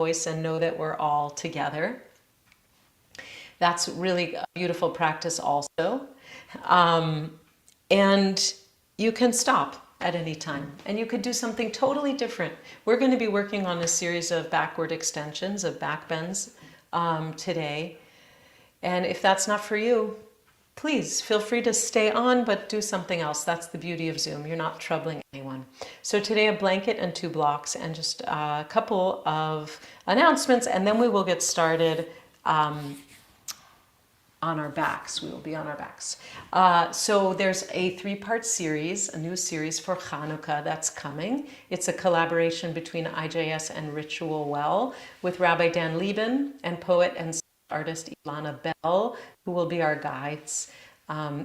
voice and know that we're all together. That's really a beautiful practice also. And you can stop at any time and you could do something totally different. We're going to be working on a series of backward extensions, of back bends today. And if that's not for you, please feel free to stay on, but do something else. That's the beauty of Zoom. You're not troubling anyone. So today a blanket and 2 blocks and just a couple of announcements, and then we will get started on our backs. We will be on our backs. So there's a 3-part series, a new series for Hanukkah that's coming. It's a collaboration between IJS and Ritual Well with Rabbi Dan Lieben and poet and artist Ilana Bell, who will be our guides.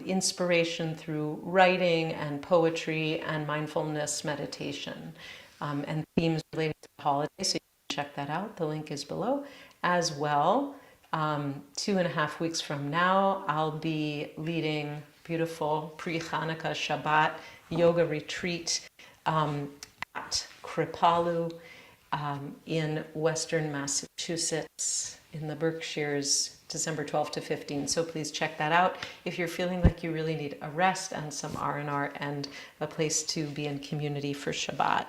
Inspiration through writing and poetry and mindfulness meditation, and themes related to the holidays. So you can check that out. The link is below as well. 2.5 weeks from now, I'll be leading beautiful pre-Hanukkah Shabbat yoga retreat at Kripalu in Western Massachusetts in the Berkshires, December 12th to 15th. So please check that out if you're feeling like you really need a rest and some R&R and a place to be in community for Shabbat.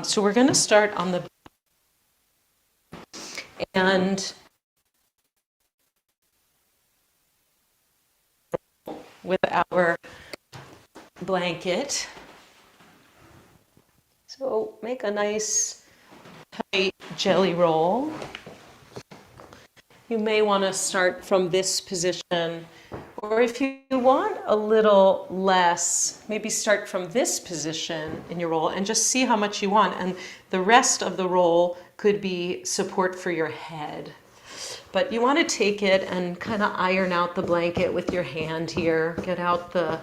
So we're going to start on the and with our blanket. So make a nice tight jelly roll. You may want to start from this position, or if you want a little less, maybe start from this position in your roll and just see how much you want. And the rest of the roll could be support for your head. But you want to take it and kind of iron out the blanket with your hand here. Get out the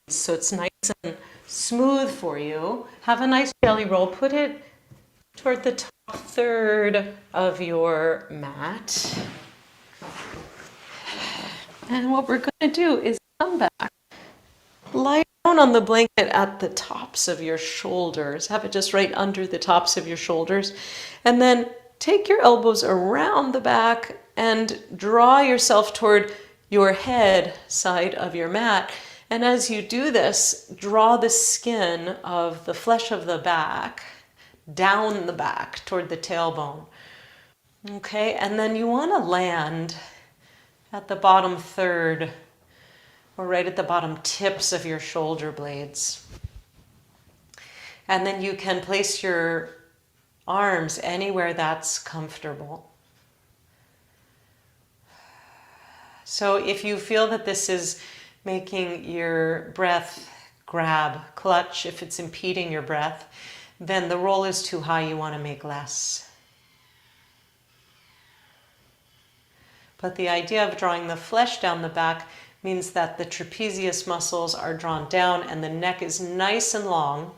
so it's nice and smooth for you. Have a nice jelly roll. Put it toward the top third of your mat. And what we're going to do is come back. Lie down on the blanket at the tops of your shoulders. Have it just right under the tops of your shoulders. And then take your elbows around the back and draw yourself toward your head side of your mat. And as you do this, draw the skin of the flesh of the back down the back toward the tailbone. Okay, and then you want to land at the bottom third or right at the bottom tips of your shoulder blades. And then you can place your arms anywhere that's comfortable. So if you feel that this is making your breath grab, clutch, if it's impeding your breath, then the roll is too high, you want to make less. But the idea of drawing the flesh down the back means that the trapezius muscles are drawn down and the neck is nice and long.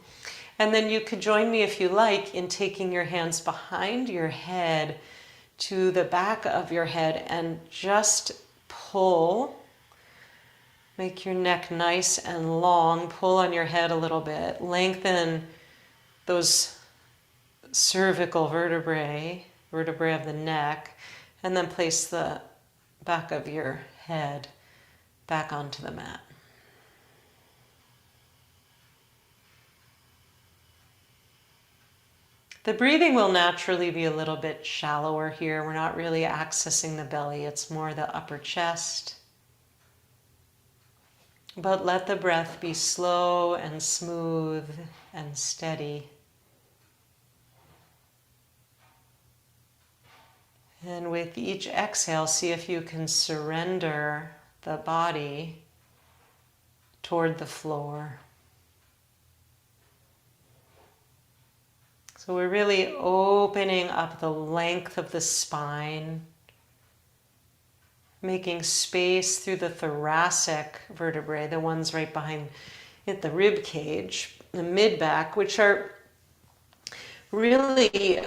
And then you could join me if you like in taking your hands behind your head to the back of your head and just pull. Make your neck nice and long. Pull on your head a little bit. Lengthen those cervical vertebrae of the neck, and then place the back of your head back onto the mat. The breathing will naturally be a little bit shallower here. We're not really accessing the belly, it's more the upper chest. But let the breath be slow and smooth and steady. And with each exhale, see if you can surrender the body toward the floor. So we're really opening up the length of the spine, making space through the thoracic vertebrae, the ones right behind it, the rib cage, the mid-back, which are really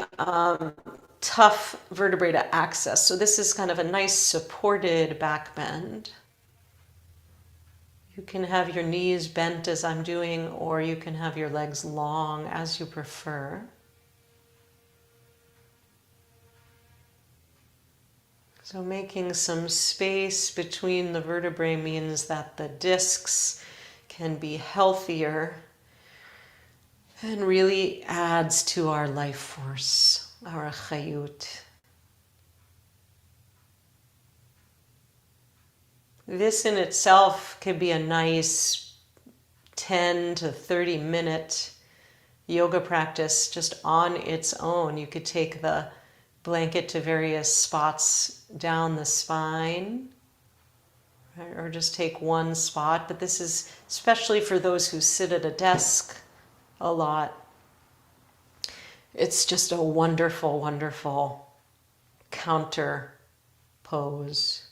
tough vertebrae to access. So this is kind of a nice supported back bend. You can have your knees bent as I'm doing, or you can have your legs long as you prefer. So making some space between the vertebrae means that the discs can be healthier and really adds to our life force, our chayut. This in itself could be a nice 10 to 30 minute yoga practice just on its own. You could take the blanket to various spots down the spine, right? Or just take one spot. But this is especially for those who sit at a desk a lot. It's just a wonderful, wonderful counter pose.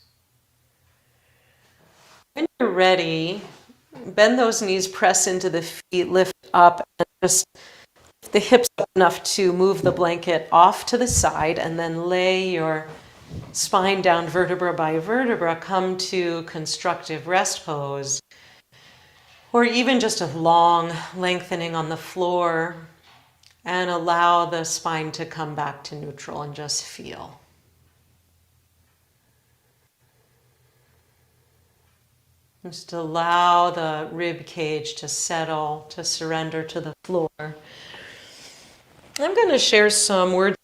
When you're ready, bend those knees, press into the feet, lift up, and just lift the hips up enough to move the blanket off to the side, and then lay your spine down vertebra by vertebra. Come to constructive rest pose, or even just a long lengthening on the floor, and allow the spine to come back to neutral and just feel. Just allow the rib cage to settle, to surrender to the floor. I'm going to share some words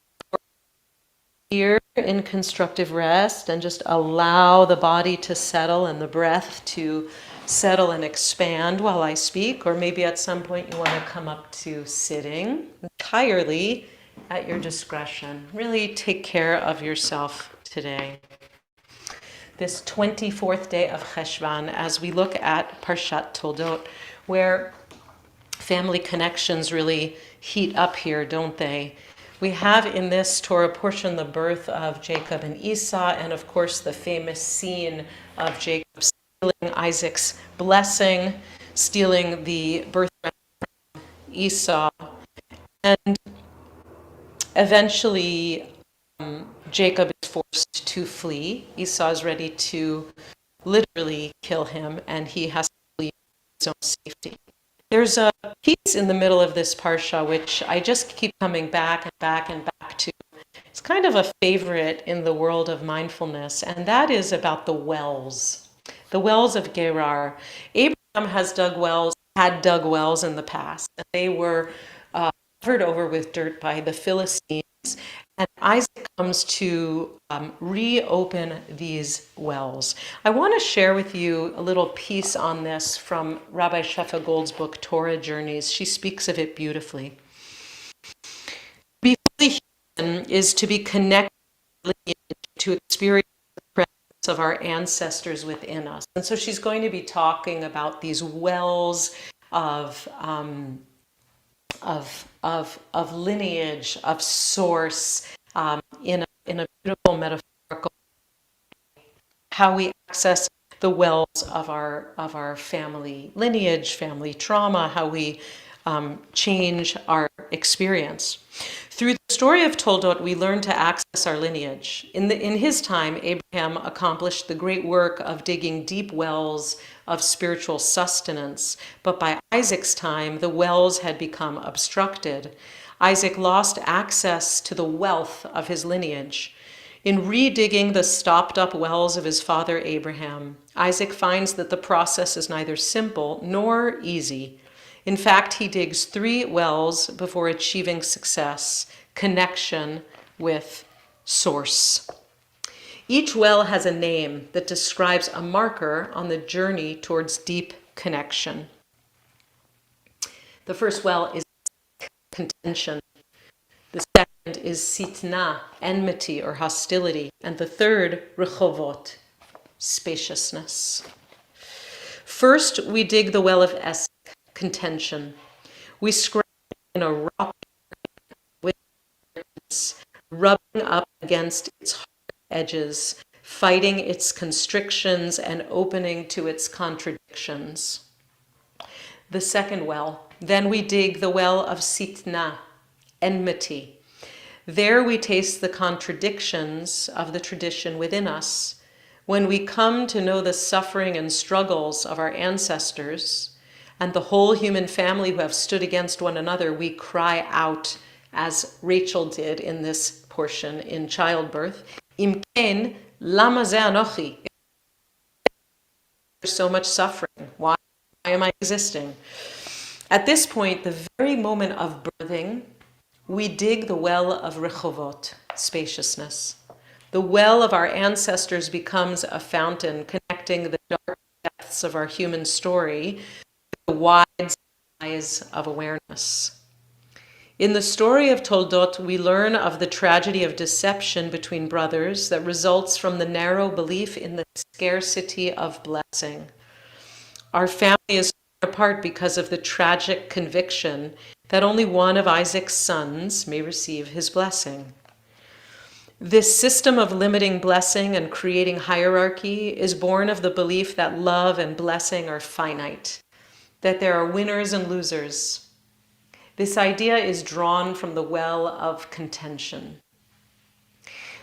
here in constructive rest and just allow the body to settle and the breath to settle and expand while I speak. Or maybe at some point you want to come up to sitting entirely at your discretion. Really take care of yourself today. This 24th day of Cheshvan, as we look at Parshat Toldot, where family connections really heat up here, don't they? We have in this Torah portion the birth of Jacob and Esau, and of course the famous scene of Jacob stealing Isaac's blessing, stealing the birthright from Esau, and eventually Jacob is forced to flee. Esau is ready to literally kill him, and he has to flee for his own safety. There's a piece in the middle of this parsha which I just keep coming back and back and back to. It's kind of a favorite in the world of mindfulness, and that is about the wells of Gerar. Abraham had dug wells in the past, and they were covered over with dirt by the Philistines. And Isaac comes to reopen these wells. I want to share with you a little piece on this from Rabbi Shefa Gold's book, Torah Journeys. She speaks of it beautifully. To be fully human is to be connected to experience the presence of our ancestors within us. And so she's going to be talking about these wells of lineage, of source, in a beautiful metaphorical way. How we access the wells of our family lineage, family trauma, how we change our experience. Through the story of Toldot, we learn to access our lineage. In his time, Abraham accomplished the great work of digging deep wells of spiritual sustenance. But by Isaac's time, the wells had become obstructed. Isaac lost access to the wealth of his lineage. In redigging the stopped-up wells of his father Abraham, Isaac finds that the process is neither simple nor easy. In fact, he digs 3 wells before achieving success, connection with source. Each well has a name that describes a marker on the journey towards deep connection. The first well is contention. The second is sitna, enmity or hostility. And the third, rechovot, spaciousness. First, we dig the well of esek, contention. We scratch in a rock with rubbing up against its hard edges, fighting its constrictions and opening to its contradictions. The second well, then we dig the well of sitna, enmity. There we taste the contradictions of the tradition within us, When we come to know the suffering and struggles of our ancestors and the whole human family who have stood against one another, we cry out, as Rachel did in this portion in childbirth, Im ken lama ze anochi? There's so much suffering. Why am I existing? At this point, the very moment of birthing, we dig the well of Rechovot, spaciousness. The well of our ancestors becomes a fountain connecting the dark depths of our human story with the wide skies of awareness. In the story of Toldot, we learn of the tragedy of deception between brothers that results from the narrow belief in the scarcity of blessing. Our family is torn apart because of the tragic conviction that only one of Isaac's sons may receive his blessing. This system of limiting blessing and creating hierarchy is born of the belief that love and blessing are finite, that there are winners and losers. This idea is drawn from the well of contention.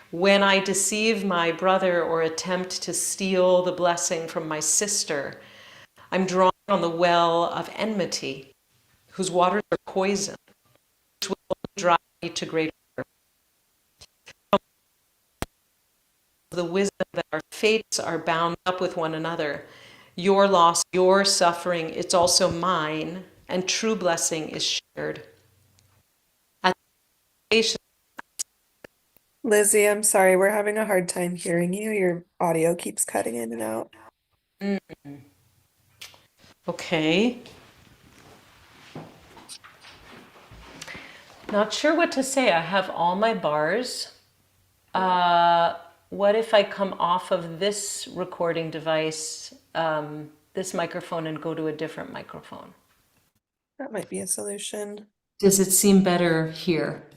When I deceive my brother or attempt to steal the blessing from my sister, I'm drawn on the well of enmity, whose waters are poison, which will only drive me to greater hurt. The wisdom that our fates are bound up with one another. Your loss, your suffering, it's also mine, and true blessing is shared. At the Lizzie, I'm sorry, we're having a hard time hearing you. Your audio keeps cutting in and out. Okay. Not sure what to say. I have all my bars. What if I come off of this recording device, this microphone, and go to a different microphone? That might be a solution. Does it seem better here?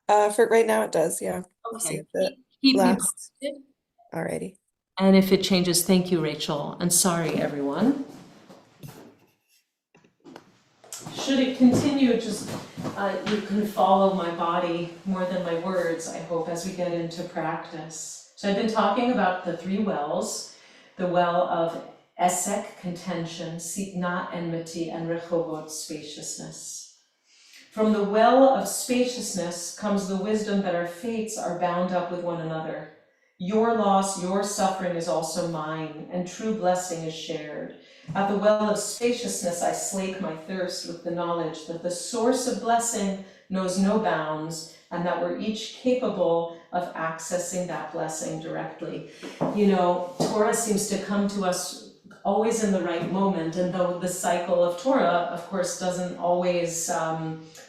For right now it does, yeah. We'll see Okay. if it Keep me lasts. posted. Alrighty. And if it changes, thank you, Rachel. And sorry, everyone. Should it continue, just you can follow my body more than my words, I hope, as we get into practice. So I've been talking about the three wells, the well of Esek, contention, Sitna, enmity, and Rehovot, spaciousness. From the well of spaciousness comes the wisdom that our fates are bound up with one another. Your loss, your suffering is also mine, and true blessing is shared. At the well of spaciousness, I slake my thirst with the knowledge that the source of blessing knows no bounds, and that we're each capable of accessing that blessing directly. You know, Torah seems to come to us always in the right moment, and though the cycle of Torah, of course, doesn't always,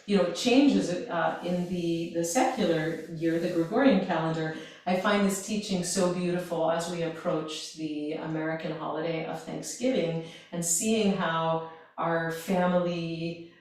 it changes in the secular year, the Gregorian calendar. I find this teaching so beautiful as we approach the American holiday of Thanksgiving, and seeing how our family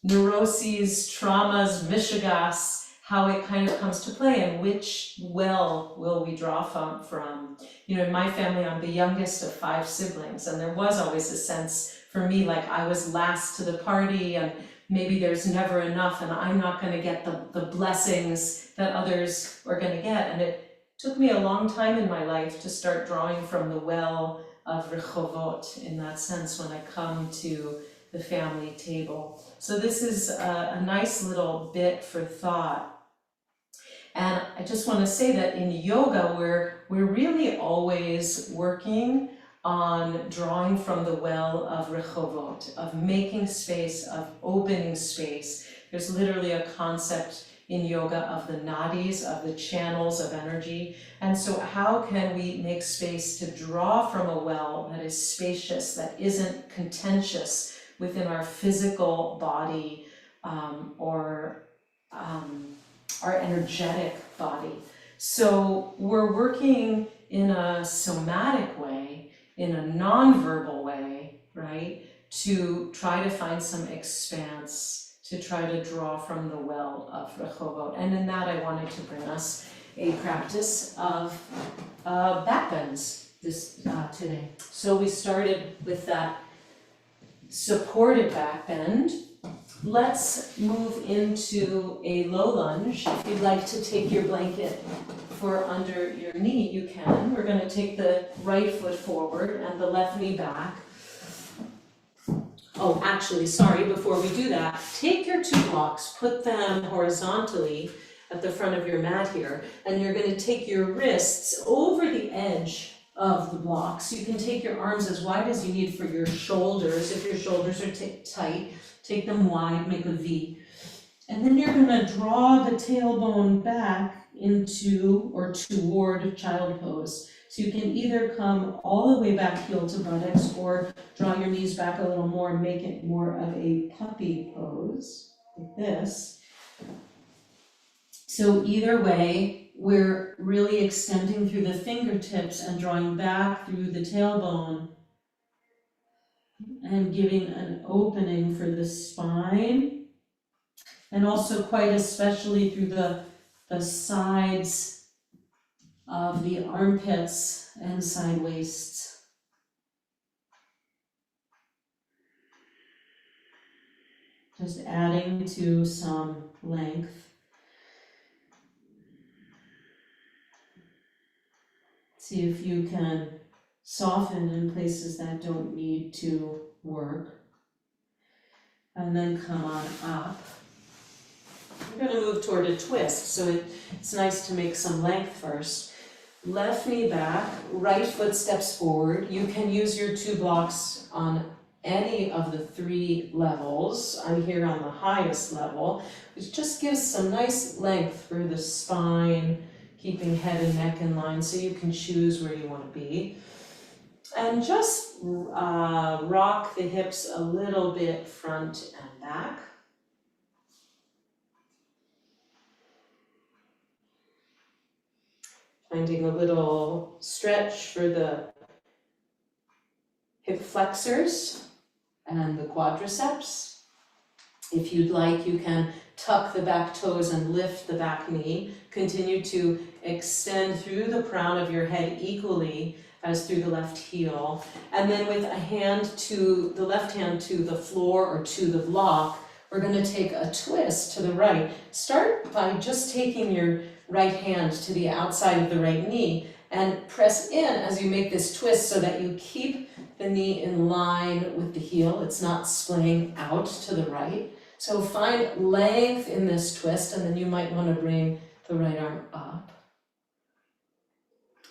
neuroses, traumas, mishigas, how it kind of comes to play, and which well will we draw from. You know, in my family, I'm the youngest of 5 siblings, and there was always a sense for me like I was last to the party, and maybe there's never enough, and I'm not going to get the blessings that others are going to get. And it took me a long time in my life to start drawing from the well of Rechovot in that sense when I come to the family table. So this is a nice little bit for thought. And I just want to say that in yoga, we're really always working on drawing from the well of Rechovot, of making space, of opening space. There's literally a concept in yoga of the nadis, of the channels of energy. And so how can we make space to draw from a well that is spacious, that isn't contentious within our physical body or our energetic body? So we're working in a somatic way, in a non-verbal way, right? To try to find some expanse, to try to draw from the well of Rechovot. And in that, I wanted to bring us a practice of back bends today. So we started with that supported back bend, Let's move into a low lunge. If you'd like to take your blanket for under your knee, you can. We're gonna take the right foot forward and the left knee back. Oh, actually, sorry, before we do that, take your 2 blocks, put them horizontally at the front of your mat here, and you're gonna take your wrists over the edge of the blocks. You can take your arms as wide as you need for your shoulders. If your shoulders are tight, take them wide, make a V. And then you're gonna draw the tailbone back into or toward child pose. So you can either come all the way back heel to buttocks or draw your knees back a little more and make it more of a puppy pose, like this. So either way, we're really extending through the fingertips and drawing back through the tailbone and giving an opening for the spine, and also quite especially through the sides of the armpits and side waists. Just adding to some length. See if you can soften in places that don't need to work. And then come on up. We're going to move toward a twist, so it's nice to make some length first. Left knee back, right foot steps forward. You can use your 2 blocks on any of the 3 levels. I'm here on the highest level, which just gives some nice length for the spine, keeping head and neck in line, so you can choose where you want to be. And just rock the hips a little bit front and back. Finding a little stretch for the hip flexors and the quadriceps. If you'd like, you can tuck the back toes and lift the back knee. Continue to extend through the crown of your head equally as through the left heel. And then with a hand to the left hand to the floor or to the block, we're going to take a twist to the right. Start by just taking your right hand to the outside of the right knee and press in as you make this twist so that you keep the knee in line with the heel. It's not splaying out to the right. So find length in this twist, and then you might want to bring the right arm up.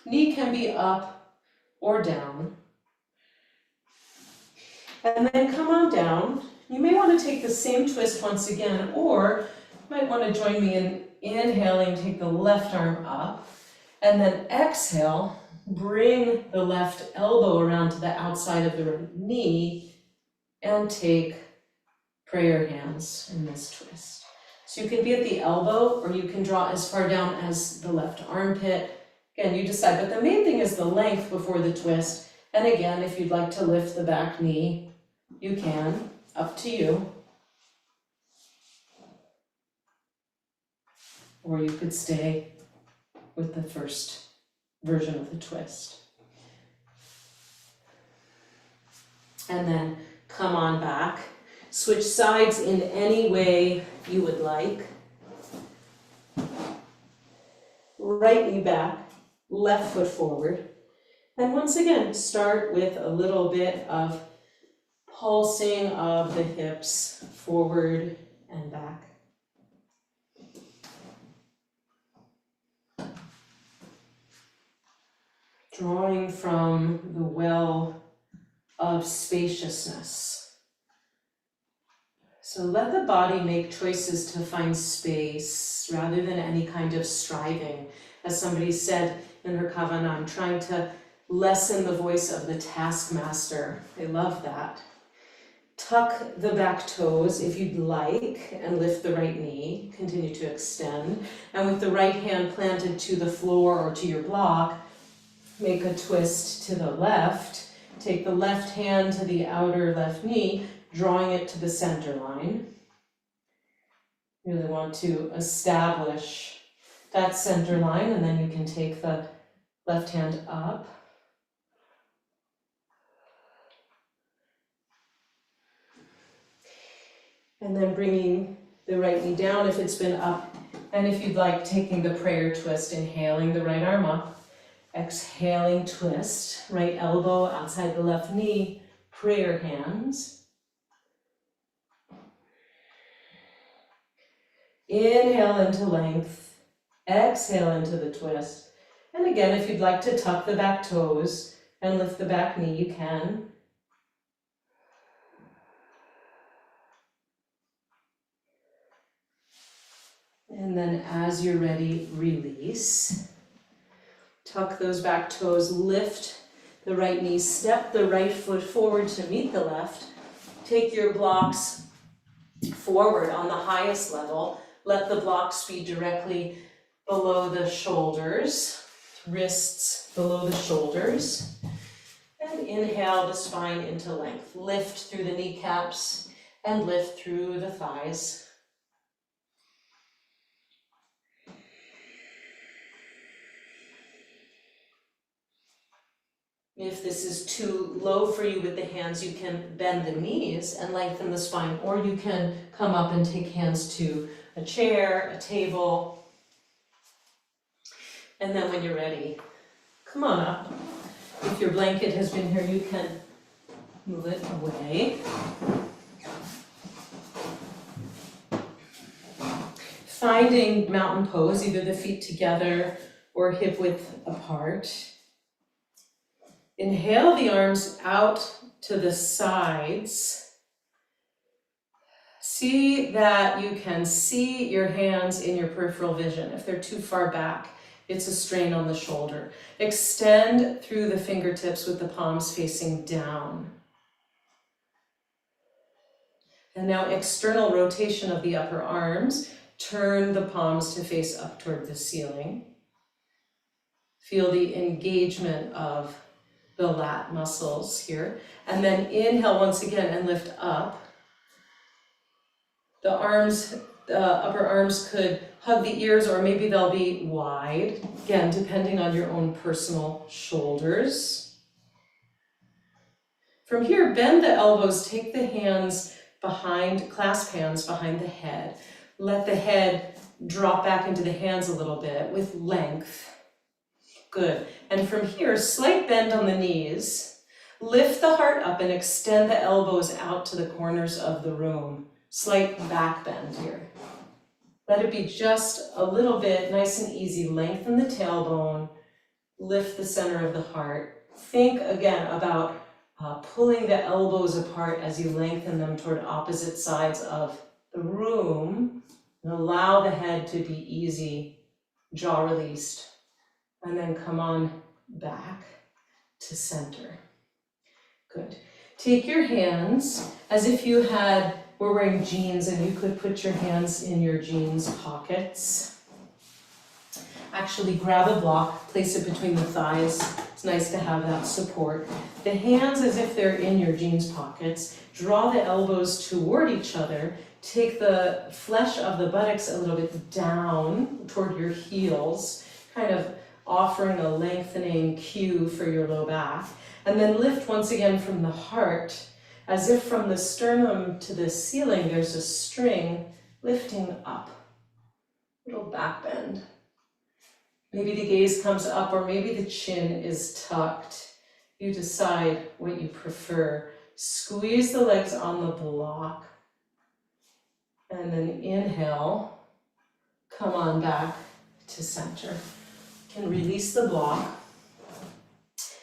Knee can be up or down. And then come on down. You may want to take the same twist once again, or you might want to join me in inhaling, take the left arm up, and then exhale, bring the left elbow around to the outside of the knee, and take prayer hands in this twist. So you can be at the elbow, or you can draw as far down as the left armpit. Again, you decide, but the main thing is the length before the twist. And again, if you'd like to lift the back knee, you can, up to you. Or you could stay with the first version of the twist. And then come on back. Switch sides in any way you would like. Right knee back, left foot forward. And once again, start with a little bit of pulsing of the hips forward and back. Drawing from the well of spaciousness. So let the body make choices to find space rather than any kind of striving. As somebody said in her kavanah, I'm trying to lessen the voice of the taskmaster. I love that. Tuck the back toes if you'd like and lift the right knee. Continue to extend. And with the right hand planted to the floor or to your block, make a twist to the left. Take the left hand to the outer left knee, drawing it to the center line. Really want to establish that center line, and then you can take the left hand up. And then bringing the right knee down if it's been up. And if you'd like, taking the prayer twist, inhaling the right arm up, exhaling twist, right elbow outside the left knee, prayer hands. Inhale into length, exhale into the twist. And again, if you'd like to tuck the back toes and lift the back knee, you can. And then as you're ready, release. Tuck those back toes, lift the right knee, step the right foot forward to meet the left. Take your blocks forward on the highest level. Let the blocks be directly below the shoulders, wrists below the shoulders. And inhale the spine into length. Lift through the kneecaps and lift through the thighs. If this is too low for you with the hands, you can bend the knees and lengthen the spine, or you can come up and take hands to a chair, a table. And then when you're ready, come on up. If your blanket has been here, you can move it away. Finding mountain pose, either the feet together or hip width apart. Inhale the arms out to the sides. See that you can see your hands in your peripheral vision. If they're too far back, it's a strain on the shoulder. Extend through the fingertips with the palms facing down. And now external rotation of the upper arms. Turn the palms to face up toward the ceiling. Feel the engagement of the lat muscles here. And then inhale once again and lift up. The upper arms could hug the ears, or maybe they'll be wide. Again, depending on your own personal shoulders. From here, bend the elbows, take the hands behind, clasp hands behind the head. Let the head drop back into the hands a little bit with length. Good. And from here, slight bend on the knees. Lift the heart up and extend the elbows out to the corners of the room. Slight back bend here. Let it be just a little bit nice and easy. Lengthen the tailbone. Lift the center of the heart. Think again about pulling the elbows apart as you lengthen them toward opposite sides of the room. And allow the head to be easy, jaw released. And then come on back to center. Good. Take your hands as if you were wearing jeans, and you could put your hands in your jeans pockets. Actually grab a block, place it between the thighs. It's nice to have that support. The hands as if they're in your jeans pockets. Draw the elbows toward each other. Take the flesh of the buttocks a little bit down toward your heels, kind of offering a lengthening cue for your low back. And then lift once again from the heart, as if from the sternum to the ceiling there's a string lifting up. Little back bend. Maybe the gaze comes up, or maybe the chin is tucked. You decide what you prefer. Squeeze the legs on the block. And then inhale, come on back to center. You can release the block.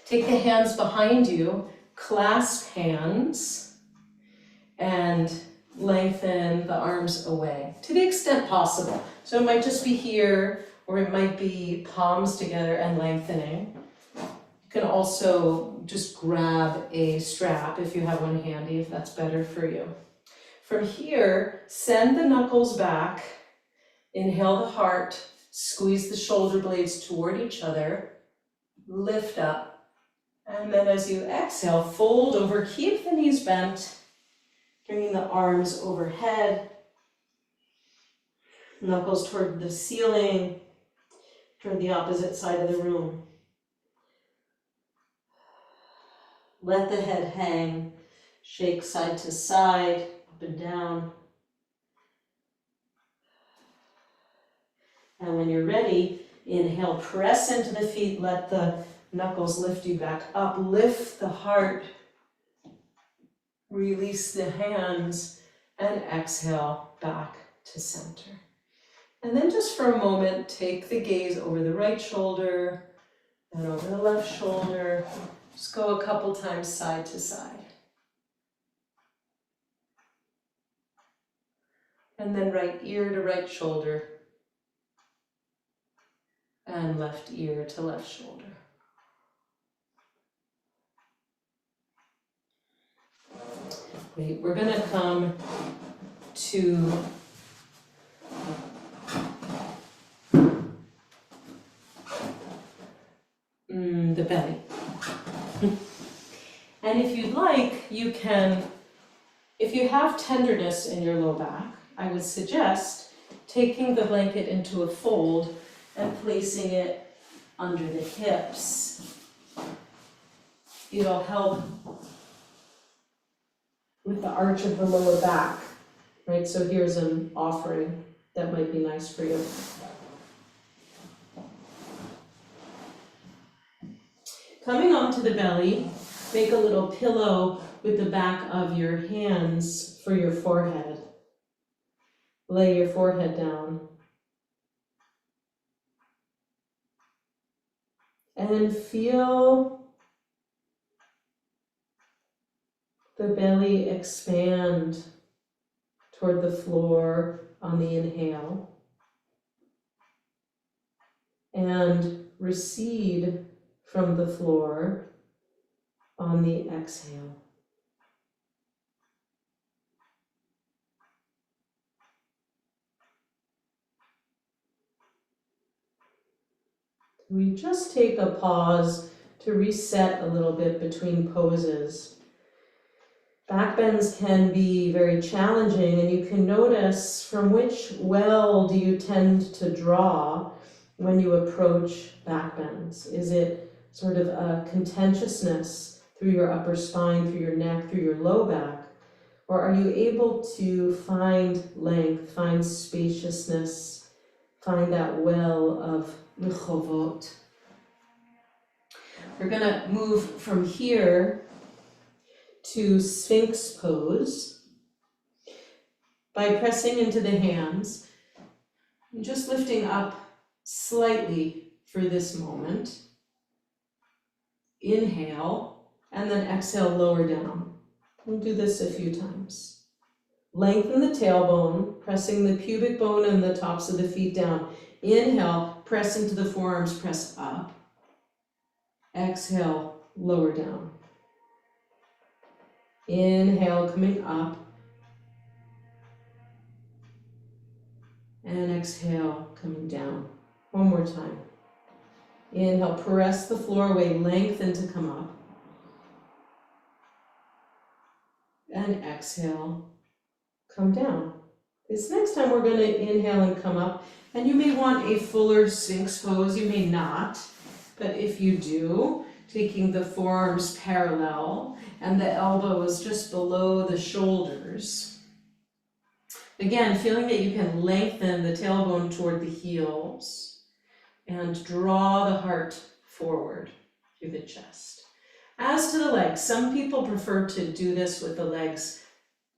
Take the hands behind you, clasp hands, and lengthen the arms away to the extent possible. So it might just be here, or it might be palms together and lengthening. You can also just grab a strap if you have one handy, if that's better for you. From here, send the knuckles back, inhale the heart, squeeze the shoulder blades toward each other, lift up, and then as you exhale, fold over, keep the knees bent, bringing the arms overhead, knuckles toward the ceiling, toward the opposite side of the room. Let the head hang, shake side to side, up and down. And when you're ready, inhale, press into the feet, let the knuckles lift you back up, lift the heart, release the hands, and exhale back to center. And then just for a moment, take the gaze over the right shoulder and over the left shoulder. Just go a couple times side to side. And then right ear to right shoulder and left ear to left shoulder. Great, we're gonna come to the belly. And if you'd like, you can, if you have tenderness in your low back, I would suggest taking the blanket into a fold and placing it under the hips. It'll help with the arch of the lower back, right? So here's an offering that might be nice for you. Coming onto the belly, make a little pillow with the back of your hands for your forehead. Lay your forehead down. And feel the belly expand toward the floor on the inhale and recede from the floor on the exhale. We just take a pause to reset a little bit between poses. Back bends can be very challenging, and you can notice from which well do you tend to draw when you approach back bends. Is it sort of a contentiousness through your upper spine, through your neck, through your low back? Or are you able to find length, find spaciousness, find that well of lichovot? We're going to move from here to Sphinx pose by pressing into the hands and just lifting up slightly for this moment. Inhale, and then exhale, lower down. We'll do this a few times. Lengthen the tailbone, pressing the pubic bone and the tops of the feet down. Inhale, press into the forearms, press up. Exhale, lower down. Inhale, coming up. And exhale, coming down. One more time. Inhale, press the floor away, lengthen to come up. And exhale, come down. This next time we're going to inhale and come up. And you may want a fuller Sphinx pose, you may not. But if you do, taking the forearms parallel and the elbows just below the shoulders. Again, feeling that you can lengthen the tailbone toward the heels and draw the heart forward through the chest. As to the legs, some people prefer to do this with the legs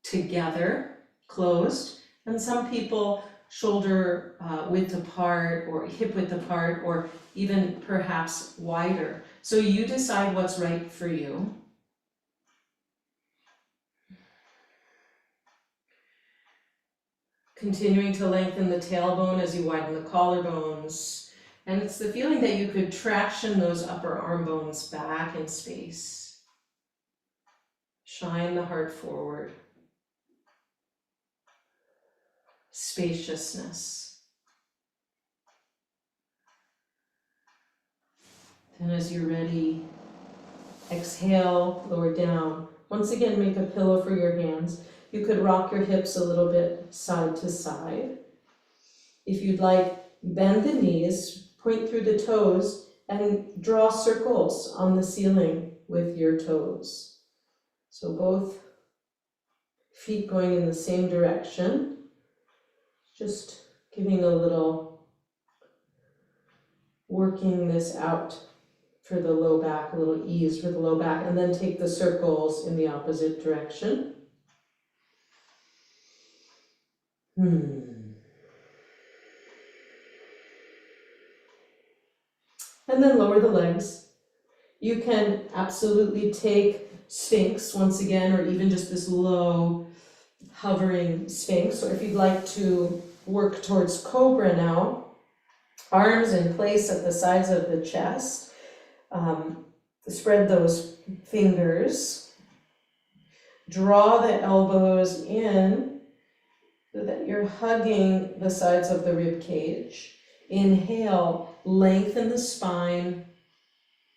together, closed, and some people shoulder width apart or hip width apart or even perhaps wider. So you decide what's right for you. Continuing to lengthen the tailbone as you widen the collarbones. And it's the feeling that you could traction those upper arm bones back in space. Shine the heart forward. Spaciousness. Then as you're ready, exhale, lower down. Once again, make a pillow for your hands. You could rock your hips a little bit side to side. If you'd like, bend the knees, point through the toes, and draw circles on the ceiling with your toes. So both feet going in the same direction, just giving a little working this out for the low back, a little ease for the low back, and then take the circles in the opposite direction. And then lower the legs. You can absolutely take Sphinx once again, or even just this low hovering Sphinx, or if you'd like to work towards Cobra now, arms in place at the sides of the chest. Spread those fingers. Draw the elbows in so that you're hugging the sides of the rib cage. Inhale, lengthen the spine.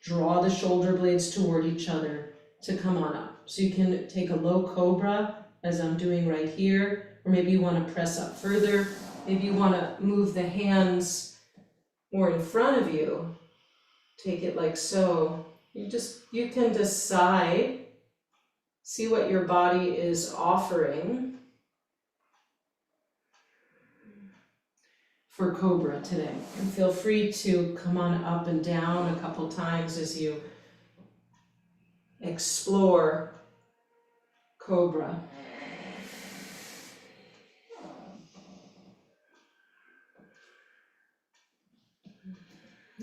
Draw the shoulder blades toward each other to come on up. So you can take a low cobra, as I'm doing right here, or maybe you want to press up further. Maybe you want to move the hands more in front of you. Take it like so. You can decide, see what your body is offering for Cobra today. And feel free to come on up and down a couple times as you explore Cobra.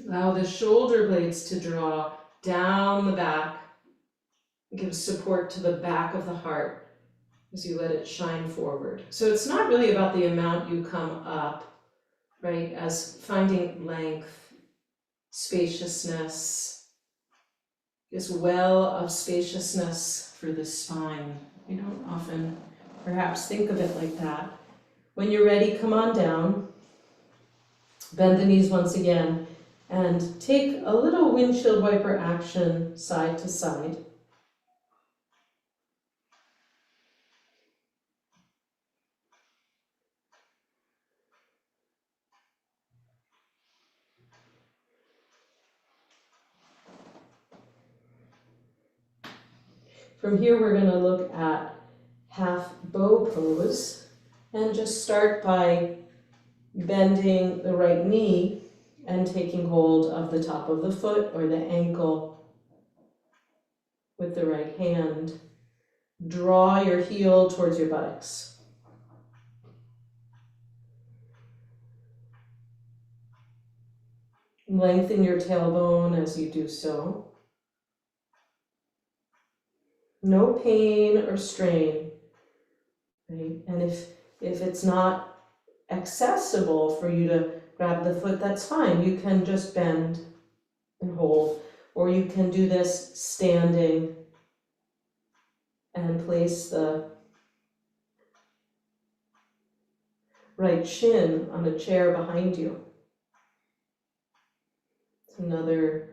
Allow the shoulder blades to draw down the back. Give support to the back of the heart as you let it shine forward. So it's not really about the amount you come up, right? As finding length, spaciousness, this well of spaciousness for the spine. We don't often perhaps think of it like that. When you're ready, come on down. Bend the knees once again and take a little windshield wiper action side to side. From here, we're going to look at half bow pose and just start by bending the right knee and taking hold of the top of the foot or the ankle with the right hand. Draw your heel towards your buttocks. Lengthen your tailbone as you do so. No pain or strain, right? And if it's not accessible for you to grab the foot, that's fine. You can just bend and hold, or you can do this standing and place the right shin on a chair behind you. It's another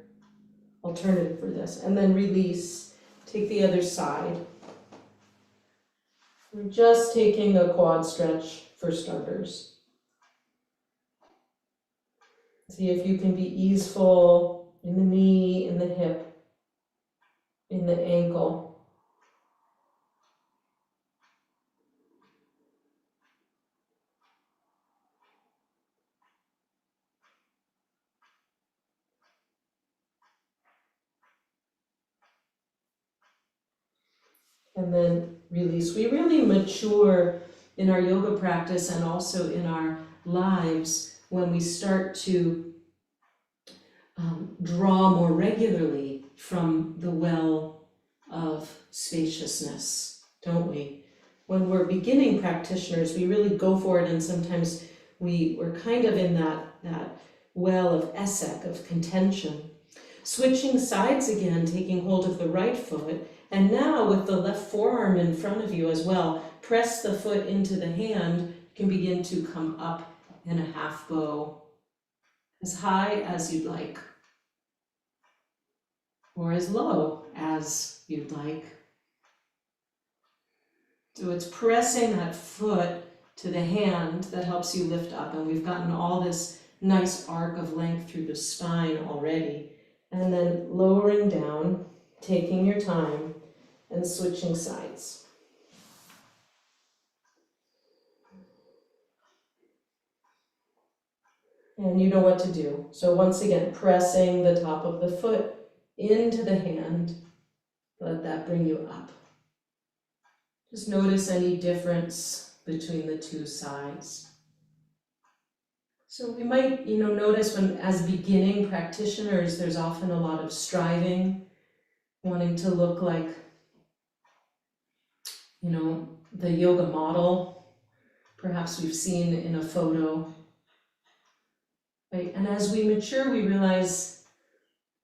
alternative for this. And then release. Take the other side. We're just taking a quad stretch for starters. See if you can be easeful in the knee, in the hip, in the ankle. And then release. We really mature in our yoga practice and also in our lives when we start to draw more regularly from the well of spaciousness, don't we? When we're beginning practitioners, we really go for it, and sometimes we're kind of in that well of essek, of contention. Switching sides again, taking hold of the right foot, and now with the left forearm in front of you as well, press the foot into the hand. You can begin to come up in a half bow, as high as you'd like, or as low as you'd like. So it's pressing that foot to the hand that helps you lift up, and we've gotten all this nice arc of length through the spine already. And then lowering down, taking your time, and switching sides. And you know what to do. So once again, pressing the top of the foot into the hand. Let that bring you up. Just notice any difference between the two sides. So we might, notice when as beginning practitioners, there's often a lot of striving, wanting to look like, the yoga model, perhaps we've seen in a photo. Right? And as we mature, we realize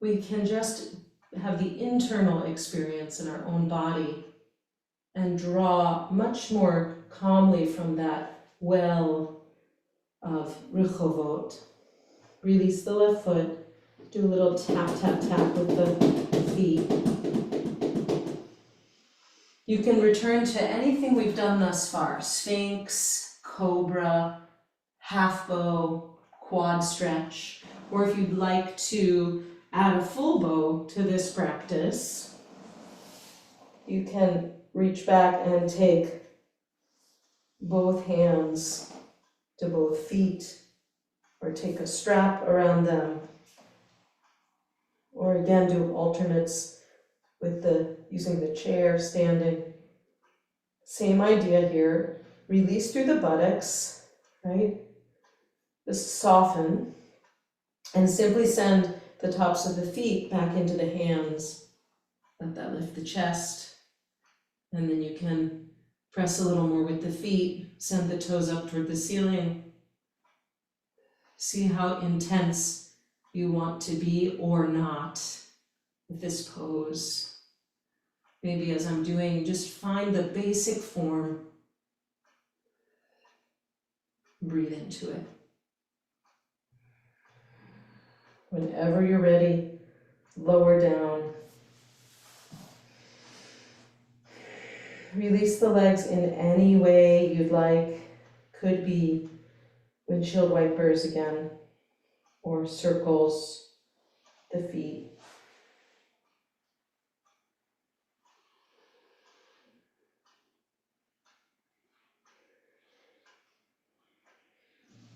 we can just have the internal experience in our own body and draw much more calmly from that well of Rechovot. Release the left foot, do a little tap, tap, tap with the feet. You can return to anything we've done thus far, Sphinx, Cobra, half bow, quad stretch, or if you'd like to add a full bow to this practice, you can reach back and take both hands to both feet, or take a strap around them, or again do alternates with using the chair, standing. Same idea here. Release through the buttocks, right? Just soften and simply send the tops of the feet back into the hands. Let that lift the chest. And then you can press a little more with the feet, send the toes up toward the ceiling. See how intense you want to be or not with this pose. Maybe as I'm doing, just find the basic form. Breathe into it. Whenever you're ready, lower down. Release the legs in any way you'd like. Could be windshield wipers again, or circles, the feet.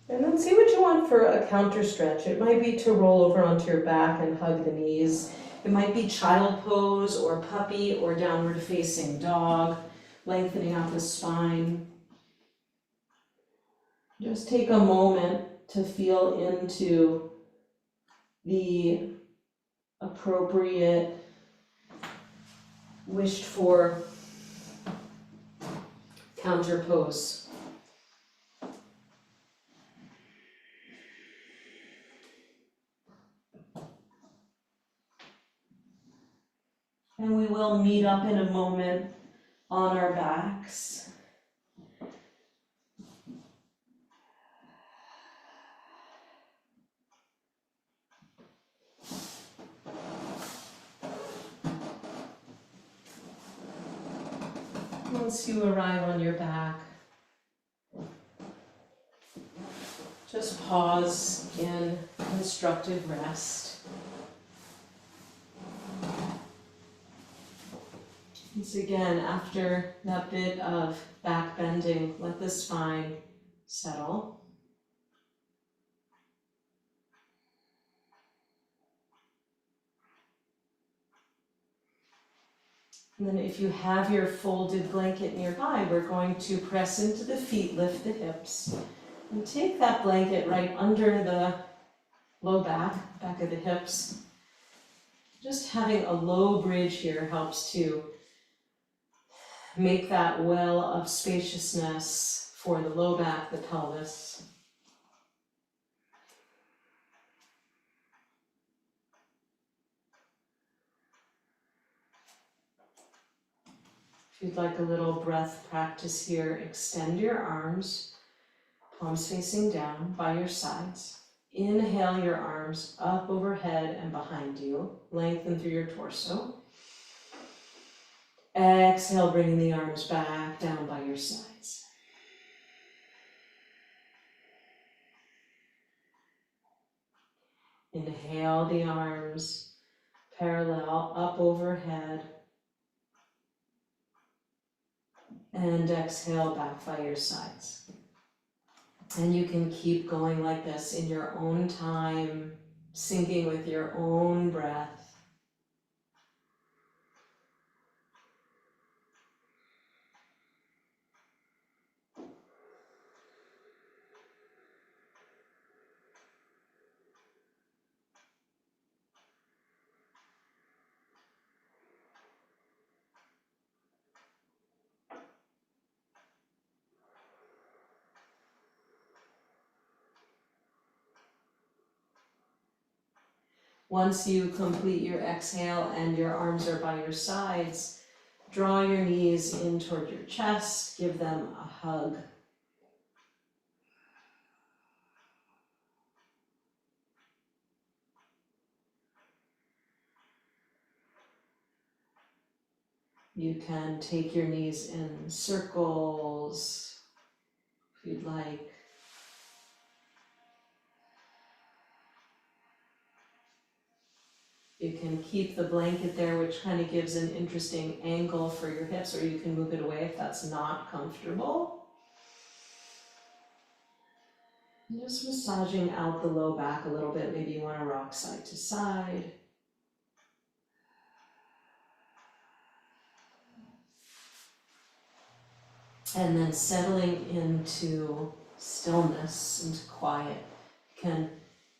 And then see what you want for a counter stretch. It might be to roll over onto your back and hug the knees. It might be child pose or puppy or downward facing dog, lengthening out the spine. Just take a moment to feel into the appropriate, wished for counter pose. And we will meet up in a moment on our backs. Once you arrive on your back, just pause in constructive rest. Once again, after that bit of back bending, let the spine settle. And then if you have your folded blanket nearby, we're going to press into the feet, lift the hips, and take that blanket right under the low back of the hips. Just having a low bridge here helps to make that well of spaciousness for the low back, the pelvis. If you'd like a little breath practice here, extend your arms, palms facing down by your sides. Inhale your arms up overhead and behind you. Lengthen through your torso. Exhale, bringing the arms back down by your sides. Inhale the arms parallel up overhead. And exhale back by your sides. And you can keep going like this in your own time, syncing with your own breath. Once you complete your exhale and your arms are by your sides, draw your knees in toward your chest, give them a hug. You can take your knees in circles if you'd like. You can keep the blanket there, which kind of gives an interesting angle for your hips, or you can move it away if that's not comfortable. Just massaging out the low back a little bit. Maybe you want to rock side to side. And then settling into stillness, into quiet. You can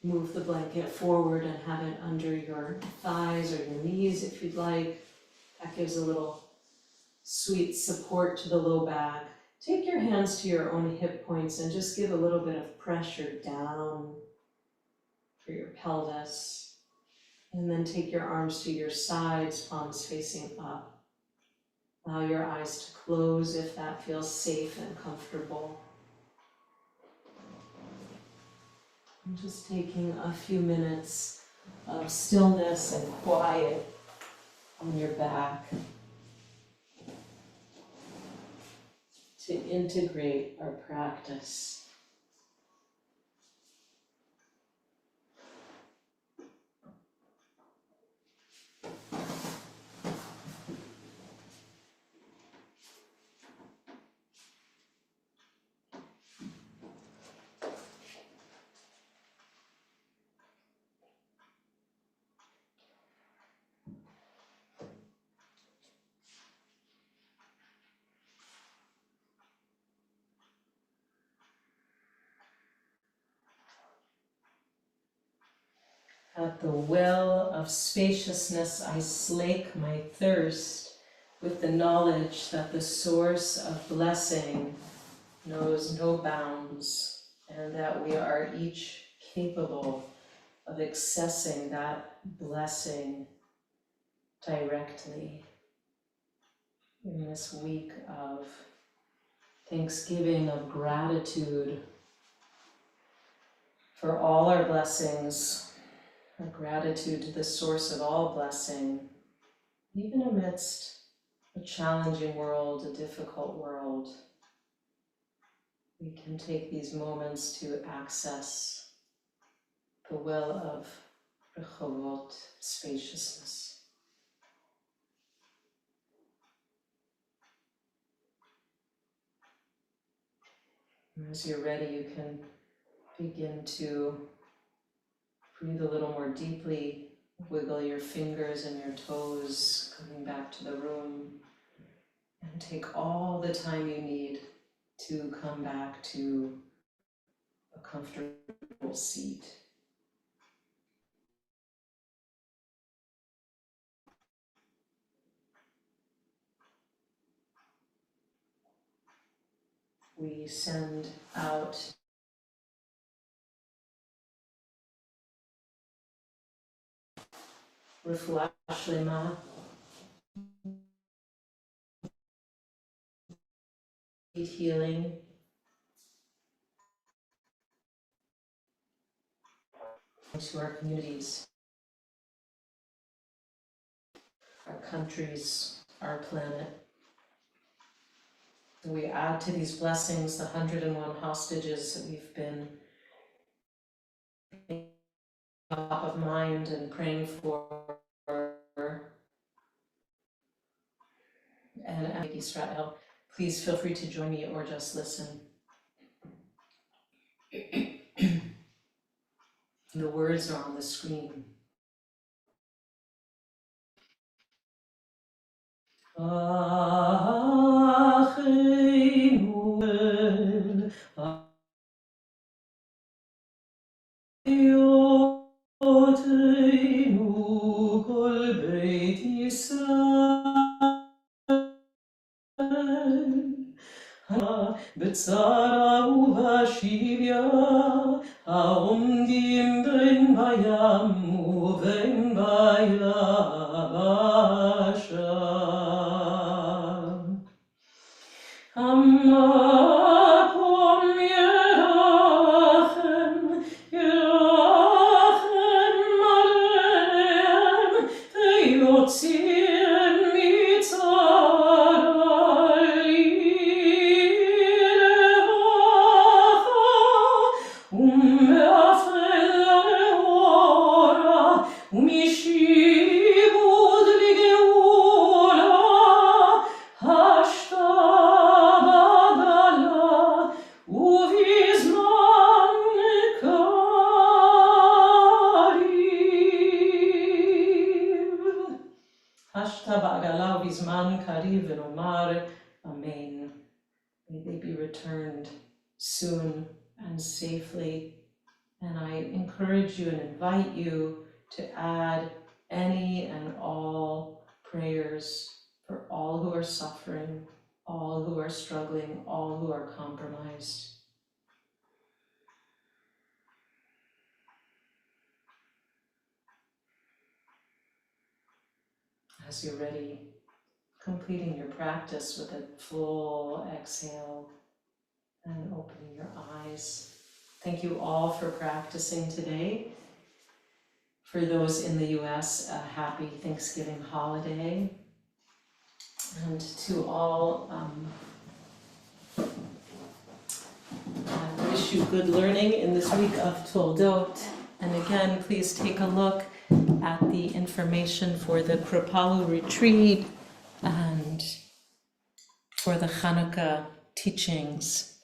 move the blanket forward and have it under your thighs or your knees if you'd like. That gives a little sweet support to the low back. Take your hands to your own hip points and just give a little bit of pressure down for your pelvis. And then take your arms to your sides, palms facing up. Allow your eyes to close if that feels safe and comfortable. And just taking a few minutes of stillness and quiet on your back to integrate our practice. At the well of spaciousness I slake my thirst with the knowledge that the source of blessing knows no bounds, and that we are each capable of accessing that blessing directly. In this week of Thanksgiving, of gratitude for all our blessings, our gratitude to the source of all blessing, even amidst a challenging world, a difficult world, we can take these moments to access the well of Rechovot, spaciousness. And as you're ready, you can begin to breathe a little more deeply, wiggle your fingers and your toes, coming back to the room, and take all the time you need to come back to a comfortable seat. We send out refuah shlema, healing to our communities, our countries, our planet. And we add to these blessings the 101 hostages that we've been top of mind and praying for, and Israel. Please feel free to join me or just listen. The words are on the screen. בצרה ובשביה, העומדים בין בים ובין ביבשה. המקום ירחם עליהם, ויוציאם מצרים לרווחה, ומעפל לנאורה, ומשעבוד לגאולה, השתה בגלה, ובזמן קריב. השתה בעגלה ובזמן קריב, ונאמר Amen. May they be returned soon and safely. And I encourage you and invite you to add any and all prayers for all who are suffering, all who are struggling, all who are compromised. As you're ready, completing your practice with a full exhale and opening your eyes. Thank you all for practicing today. For those in the US, a happy Thanksgiving holiday. And to all, I wish you good learning in this week of Toldot. And again, please take a look at the information for the Kripalu retreat and for the Hanukkah teachings